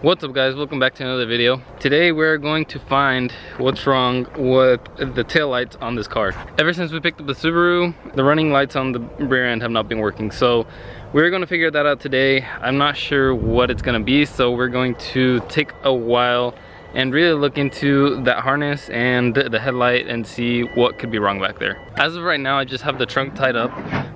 What's up guys, welcome back to another video. Today we're going to find what's wrong with the tail lights on this car. Ever since we picked up the Subaru, the running lights on the rear end have not been working. So we're going to figure that out today. I'm not sure what it's going to be, so we're going to take a while and really look into that harness and the headlight and see what could be wrong back there. As of right now, I just have the trunk tied up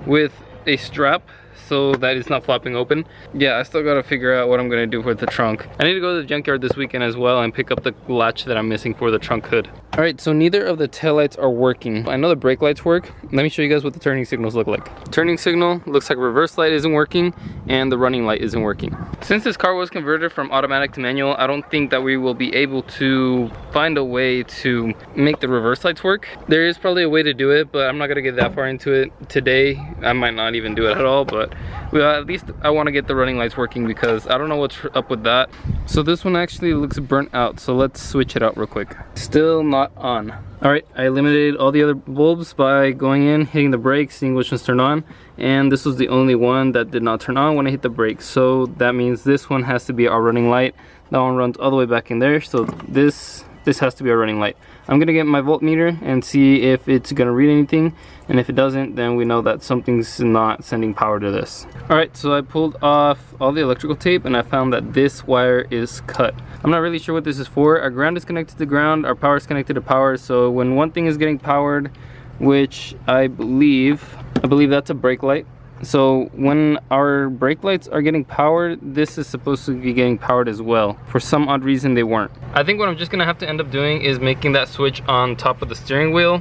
with a strap so that it's not flopping open. Yeah, I still gotta figure out what I'm gonna do with the trunk. I need to go to the junkyard this weekend as well and pick up the latch that I'm missing for the trunk hood. All right, so neither of the taillights are working. I know the brake lights work. Let me show you guys what the turning signals look like. Turning signal looks like reverse light isn't working and the running light isn't working. Since this car was converted from automatic to manual, I don't think that we will be able to find a way to make the reverse lights work. There is probably a way to do it, but I'm not gonna get that far into it today. I might not even do it at all, but at least I want to get the running lights working because I don't know what's up with that. So this one actually looks burnt out, so let's switch it out real quick. Still not on. All right, I eliminated all the other bulbs by going in, hitting the brakes, seeing which ones turned on, and this was the only one that did not turn on when I hit the brakes. So that means this one has to be our running light. That one runs all the way back in there, so this has to be a running light. I'm gonna get my voltmeter and see if it's gonna read anything, and if it doesn't, then we know that something's not sending power to this. All right, so I pulled off all the electrical tape and I found that this wire is cut. I'm not really sure what this is for. Our ground is connected to ground, our power is connected to power, so when one thing is getting powered, which I believe that's a brake light. So when our brake lights are getting powered, this is supposed to be getting powered as well. For some odd reason they weren't. I think what I'm just gonna have to end up doing is making that switch on top of the steering wheel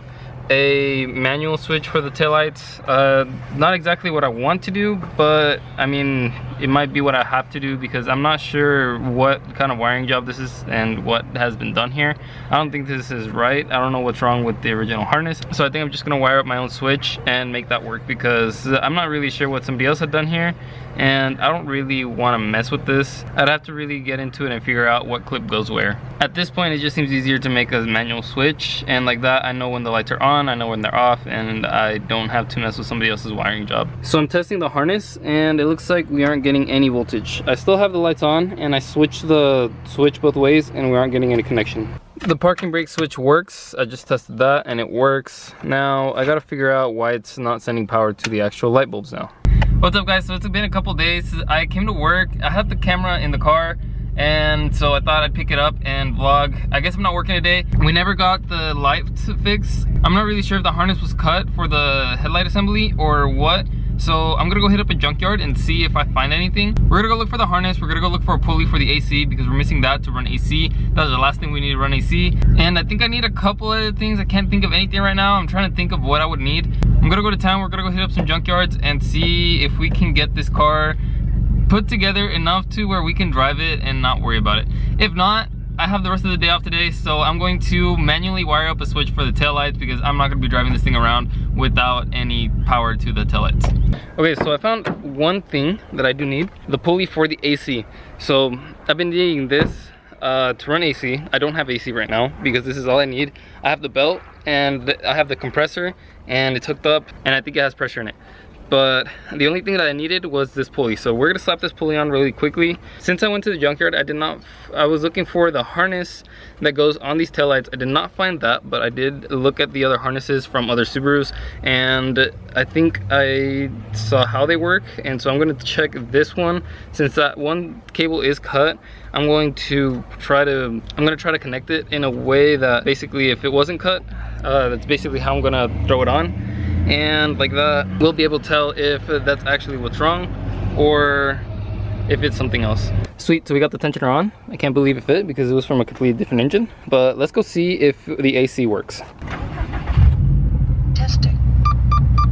a manual switch for the taillights. Not exactly what I want to do, but I mean it might be what I have to do because I'm not sure what kind of wiring job this is and what has been done here. I don't think this is right. I don't know what's wrong with the original harness, so I think I'm just gonna wire up my own switch and make that work because I'm not really sure what somebody else had done here and I don't really want to mess with this. I'd have to really get into it and figure out what clip goes where. At this point it just seems easier to make a manual switch, and like that I know when the lights are on, I know when they're off, and I don't have to mess with somebody else's wiring job. So I'm testing the harness and it looks like we aren't getting any voltage. I still have the lights on and I switched the switch both ways and we aren't getting any connection. The parking brake switch works. I just tested that and it works. Now I gotta figure out why it's not sending power to the actual light bulbs now. What's up guys, so it's been a couple days. I came to work, I had the camera in the car, and so I thought I'd pick it up and vlog. I guess I'm not working today. We never got the light fix. I'm not really sure if the harness was cut for the headlight assembly or what. So I'm gonna go hit up a junkyard and see if I find anything. We're gonna go look for the harness. We're gonna go look for a pulley for the AC because we're missing that to run AC. That was the last thing we need to run AC. And I think I need a couple other things. I can't think of anything right now. I'm trying to think of what I would need. I'm gonna go to town. We're gonna go hit up some junkyards and see if we can get this car put together enough to where we can drive it and not worry about it. If not, I have the rest of the day off today, so I'm going to manually wire up a switch for the taillights because I'm not going to be driving this thing around without any power to the taillights. Okay, so I found one thing that I do need, the pulley for the AC. So I've been needing this to run AC. I don't have AC right now because this is all I need. I have the belt and I have the compressor and it's hooked up and I think it has pressure in it. But the only thing that I needed was this pulley, so we're gonna slap this pulley on really quickly. Since I went to the junkyard, I was looking for the harness that goes on these taillights. I did not find that, but I did look at the other harnesses from other Subarus, and I think I saw how they work, and so I'm gonna check this one. Since that one cable is cut, I'm gonna try to connect it in a way that basically if it wasn't cut, that's basically how I'm gonna throw it on. And like that, we'll be able to tell if that's actually what's wrong or if it's something else. Sweet, so we got the tensioner on. I can't believe it fit because it was from a completely different engine, but let's go see if the AC works. Testing.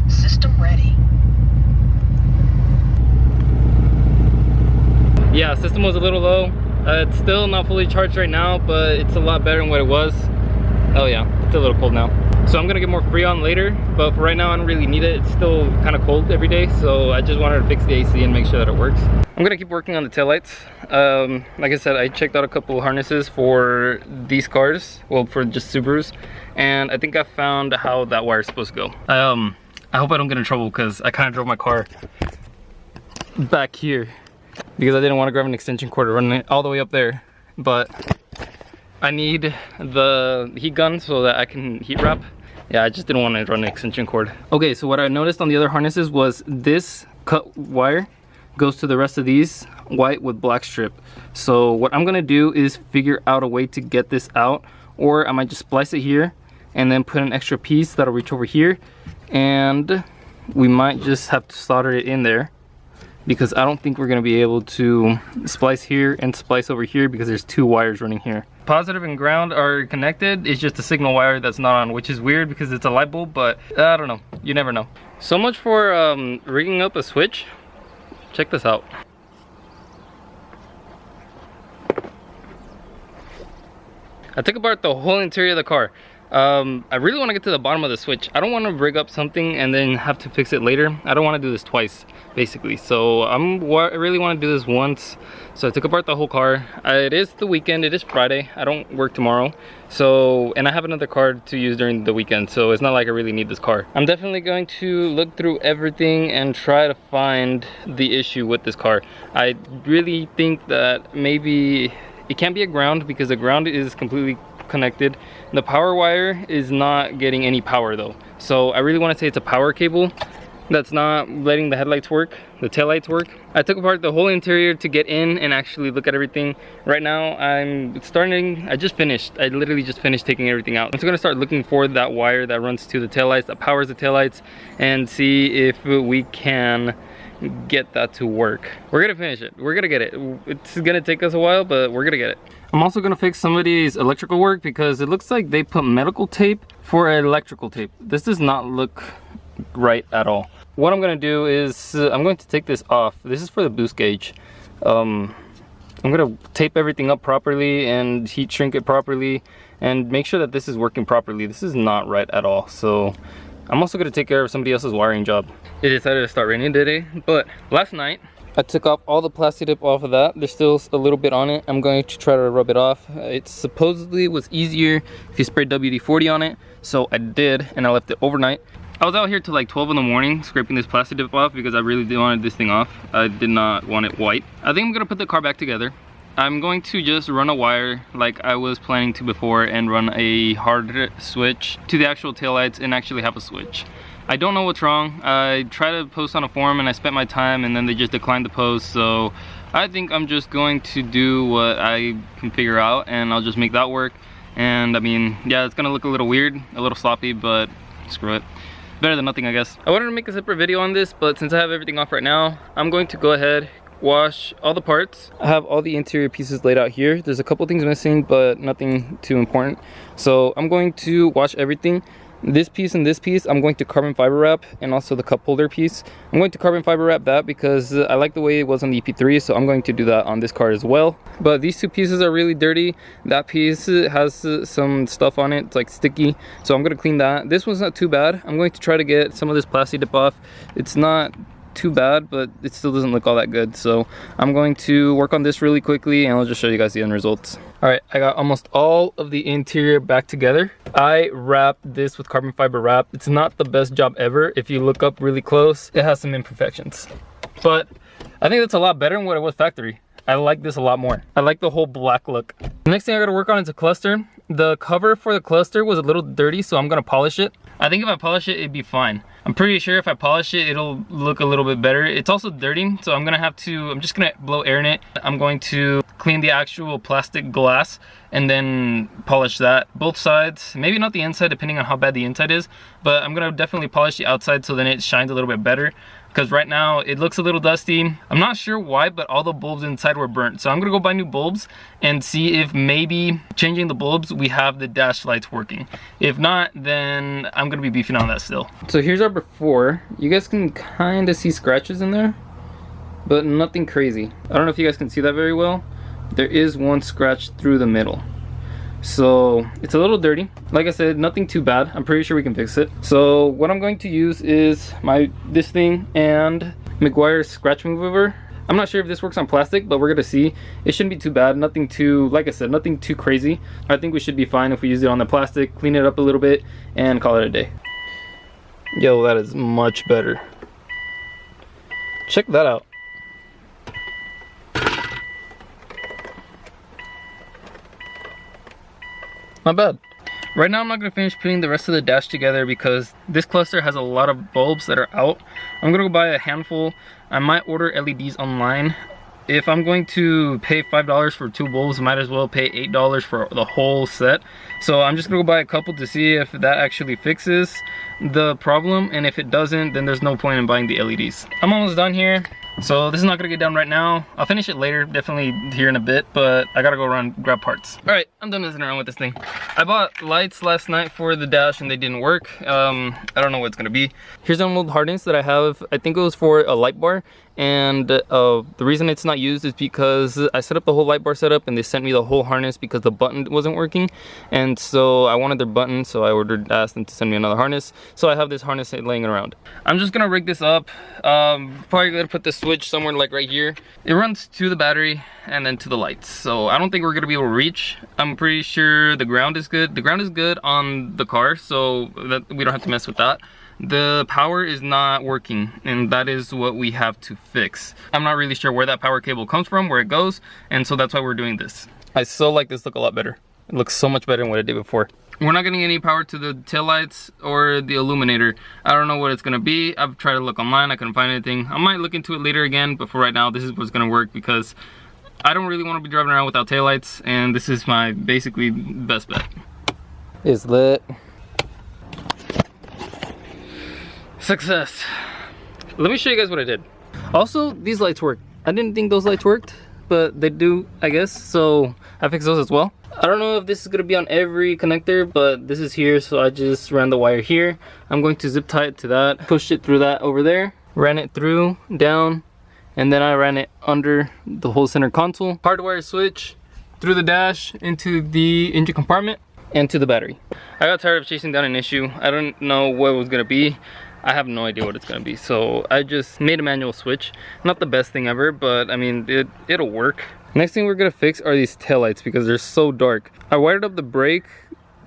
System ready. Yeah, system was a little low. It's still not fully charged right now, but it's a lot better than what it was. Oh yeah, it's a little cold now. So I'm gonna get more Freon later, but for right now I don't really need it. It's still kind of cold every day, so I just wanted to fix the AC and make sure that it works. I'm gonna keep working on the taillights. Like I said, I checked out a couple of harnesses for these cars, well, for just Subarus, and I think I found how that wire is supposed to go. I hope I don't get in trouble because I kind of drove my car back here because I didn't want to grab an extension cord and run it all the way up there. But I need the heat gun so that I can heat wrap. Yeah, I just didn't want to run an extension cord. Okay, so what I noticed on the other harnesses was this cut wire goes to the rest of these white with black strip. So what I'm gonna do is figure out a way to get this out, or I might just splice it here and then put an extra piece that'll reach over here, and we might just have to solder it in there, because I don't think we're gonna be able to splice here and splice over here because there's two wires running here. Positive and ground are connected. It's just a signal wire that's not on, which is weird because it's a light bulb, but I don't know, you never know. So much for rigging up a switch. Check this out. I took apart the whole interior of the car. I really want to get to the bottom of the switch. I don't want to rig up something and then have to fix it later. I don't want to do this twice, basically. So I really want to do this once. So I took apart the whole car. It is the weekend, it is Friday. I don't work tomorrow. So, and I have another car to use during the weekend, so it's not like I really need this car. I'm definitely going to look through everything and try to find the issue with this car. I really think that maybe it can't be a ground, because the ground is completely connected. The power wire is not getting any power though. So I really want to say it's a power cable that's not letting the headlights work, the taillights work. I took apart the whole interior to get in and actually look at everything. Right now I literally just finished taking everything out. I'm just gonna start looking for that wire that runs to the taillights, that powers the taillights, and see if we can get that to work. We're gonna finish it, we're gonna get it. It's gonna take us a while, but we're gonna get it. I'm also gonna fix somebody's electrical work because it looks like they put medical tape for electrical tape. This does not look right at all. What I'm gonna do is I'm going to take this off. This is for the boost gauge. I'm gonna tape everything up properly and heat shrink it properly and make sure that this is working properly. This is not right at all. So I'm also gonna take care of somebody else's wiring job. It decided to start raining today, but last night I took off all the plastic dip off of that. There's still a little bit on it. I'm going to try to rub it off. It supposedly was easier if you sprayed WD-40 on it, so I did, and I left it overnight. I was out here till like 12 in the morning scraping this plastic dip off because I really did wanted this thing off. I did not want it white. I think I'm gonna put the car back together. I'm going to just run a wire like I was planning to before and run a hard switch to the actual taillights and actually have a switch. I don't know what's wrong. I tried to post on a forum and I spent my time and then they just declined the post. So I think I'm just going to do what I can figure out and I'll just make that work. And I mean, yeah, it's gonna look a little weird, a little sloppy, but screw it. Better than nothing, I guess. I wanted to make a separate video on this, but since I have everything off right now, I'm going to go ahead, wash all the parts. I have all the interior pieces laid out here. There's a couple things missing, but nothing too important. So I'm going to wash everything. This piece and this piece, I'm going to carbon fiber wrap, and also the cup holder piece. I'm going to carbon fiber wrap that because I like the way it was on the EP3, so I'm going to do that on this car as well. But these two pieces are really dirty. That piece has some stuff on it, it's like sticky, so I'm gonna clean that. This one's not too bad. I'm going to try to get some of this plastic dip off. It's not too bad, but it still doesn't look all that good, so I'm going to work on this really quickly and I'll just show you guys the end results. All right, I got almost all of the interior back together. I wrapped this with carbon fiber wrap. It's not the best job ever. If you look up really close, it has some imperfections, but I think that's a lot better than what it was factory. I like this a lot more. I like the whole black look. The next thing I gotta work on is a cluster. The cover for the cluster was a little dirty, so I'm gonna polish it. I think if I polish it, it'd be fine. I'm pretty sure if I polish it, it'll look a little bit better. It's also dirty, so I'm just gonna blow air in it. I'm going to clean the actual plastic glass and then polish that. Both sides, maybe not the inside depending on how bad the inside is, but I'm gonna definitely polish the outside so then it shines a little bit better. Because right now it looks a little dusty. I'm not sure why, but all the bulbs inside were burnt. So I'm gonna go buy new bulbs and see if maybe changing the bulbs, we have the dash lights working. If not, then I'm gonna be beefing on that still. So here's our before. You guys can kind of see scratches in there, but nothing crazy. I don't know if you guys can see that very well. There is one scratch through the middle. So it's a little dirty. Like I said, nothing too bad. I'm pretty sure we can fix it. So what I'm going to use is this thing and Meguiar's scratch remover. I'm not sure if this works on plastic, but we're gonna see. It shouldn't be too bad. Nothing too, like I said, nothing too crazy. I think we should be fine if we use it on the plastic, clean it up a little bit, and call it a day. Yo, that is much better. Check that out. Not bad. Right now I'm not gonna finish putting the rest of the dash together because this cluster has a lot of bulbs that are out. I'm gonna go buy a handful. I might order LEDs online. If I'm going to pay $5 for 2 bulbs, I might as well pay $8 for the whole set. So I'm just gonna go buy a couple to see if that actually fixes the problem, and if it doesn't, then there's no point in buying the LEDs. I'm almost done here. So this is not gonna get done right now. I'll finish it later, definitely here in a bit, but I gotta go run grab parts. All right, I'm done messing around with this thing. I bought lights last night for the dash and they didn't work. I don't know what it's gonna be. Here's an old harness that I have. I think it was for a light bar, and the reason it's not used is because I set up the whole light bar setup and they sent me the whole harness because the button wasn't working, and so I wanted their button, so I asked them to send me another harness. So I have this harness laying around. I'm just gonna rig this up. Probably gonna put the switch somewhere like right here. It runs to the battery and then to the lights, so I don't think we're gonna be able to reach. I'm pretty sure the ground is good. The ground is good on the car, so that we don't have to mess with that. The power is not working, and that is what we have to fix. I'm not really sure where that power cable comes from, where it goes, and so that's why we're doing this. I so like this look a lot better. It looks so much better than what it did before. We're not getting any power to the taillights or the illuminator. I don't know what it's gonna be. I've tried to look online, I couldn't find anything. I might look into it later again, but for right now, this is what's gonna work because I don't really want to be driving around without taillights, and this is my basically best bet. It's lit. Success. Let me show you guys what I did. Also, these lights work. I didn't think those lights worked, but they do, I guess, so I fixed those as well. I don't know if this is gonna be on every connector, but this is here, so I just ran the wire here. I'm going to zip tie it to that, pushed it through that over there, ran it through, down, and then I ran it under the whole center console. Hardwire switch through the dash into the engine compartment and to the battery. I got tired of chasing down an issue. I don't know what it was gonna be. I have no idea what it's gonna be, so I just made a manual switch. Not the best thing ever, but I mean, it'll work. Next thing we're gonna fix are these taillights because they're so dark. I wired up the brake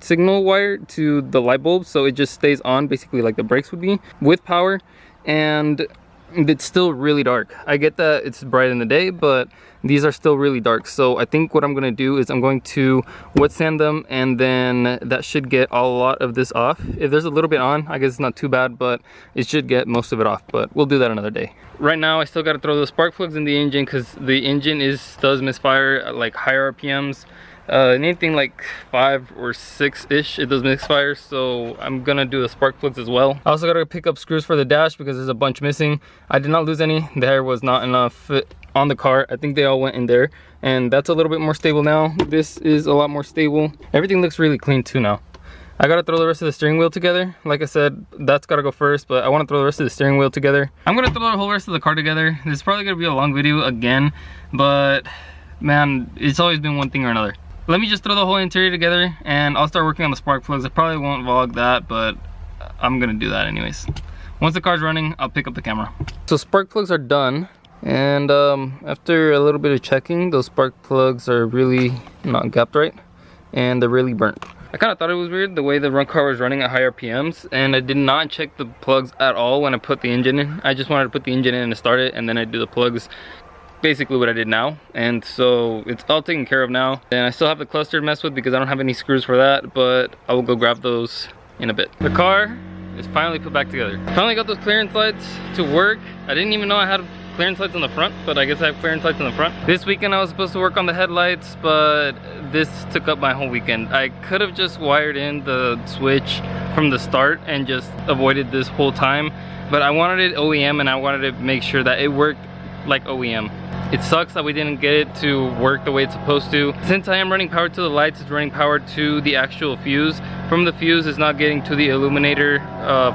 signal wire to the light bulb so it just stays on, basically like the brakes would be, with power, and it's still really dark. I get that it's bright in the day, but these are still really dark. So I think what I'm gonna do is I'm going to wet sand them, and then that should get a lot of this off. If there's a little bit on, I guess it's not too bad, but it should get most of it off, but we'll do that another day. Right now I still gotta throw the spark plugs in the engine because the engine does misfire at like higher RPMs. Anything like 5 or 6-ish, it does misfire, so I'm gonna do the spark plugs as well. I also gotta pick up screws for the dash because there's a bunch missing. I did not lose any. There was not enough on the car. I think they all went in there, and that's a little bit more stable now. This is a lot more stable. Everything looks really clean too now. I gotta throw the rest of the steering wheel together. Like I said, that's gotta go first, but I wanna throw the rest of the steering wheel together. I'm gonna throw the whole rest of the car together. This is probably gonna be a long video again, but man, it's always been one thing or another. Let me just throw the whole interior together and I'll start working on the spark plugs. I probably won't vlog that, but I'm gonna do that anyways. Once the car's running, I'll pick up the camera. So spark plugs are done, and after a little bit of checking, those spark plugs are really not gapped right, and they're really burnt. I kind of thought it was weird the way the car was running at high RPMs, and I did not check the plugs at all when I put the engine in. I just wanted to put the engine in and start it, and then I do the plugs. Basically what I did now, and so it's all taken care of now. And I still have the cluster to mess with because I don't have any screws for that, but I will go grab those in a bit. The car is finally put back together. Finally got those clearance lights to work. I didn't even know I had clearance lights on the front, but I guess I have clearance lights on the front. This weekend I was supposed to work on the headlights, but this took up my whole weekend. I could have just wired in the switch from the start and just avoided this whole time, but I wanted it OEM, and I wanted to make sure that it worked like OEM. It sucks that we didn't get it to work the way it's supposed to. Since I am running power to the lights, it's running power to the actual fuse. From the fuse, it's not getting to the illuminator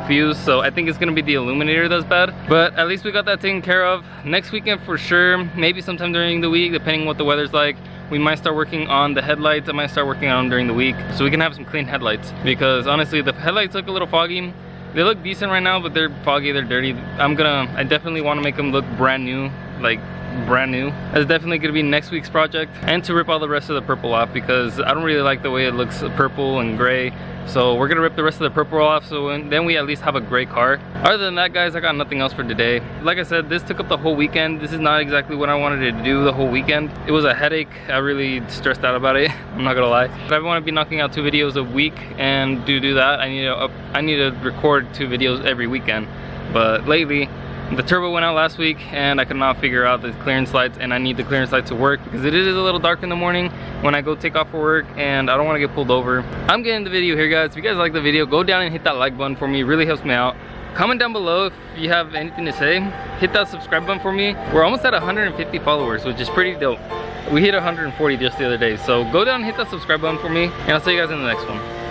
fuse, so I think it's gonna be the illuminator that's bad. But at least we got that taken care of. Next weekend for sure, maybe sometime during the week, depending on what the weather's like, we might start working on the headlights. I might start working on them during the week, so we can have some clean headlights. Because honestly, the headlights look a little foggy. They look decent right now, but they're foggy, they're dirty. I definitely want to make them look brand new, like brand new. That's definitely gonna be next week's project, and to rip all the rest of the purple off because I don't really like the way it looks purple and gray. So we're gonna rip the rest of the purple off, so then we at least have a gray car. Other than that, guys, I got nothing else for today. Like I said, this took up the whole weekend. This is not exactly what I wanted to do the whole weekend. It was a headache. I really stressed out about it. I'm not gonna lie. But I want to be knocking out 2 videos a week, and to do that, I need to record 2 videos every weekend. But lately, the turbo went out last week and I could not figure out the clearance lights, and I need the clearance light to work because it is a little dark in the morning when I go take off for work and I don't want to get pulled over. I'm getting the video here, guys. If you guys like the video, go down and hit that like button for me. It really helps me out. Comment down below if you have anything to say. Hit that subscribe button for me. We're almost at 150 followers, which is pretty dope. We hit 140 just the other day. So go down and hit that subscribe button for me, and I'll see you guys in the next one.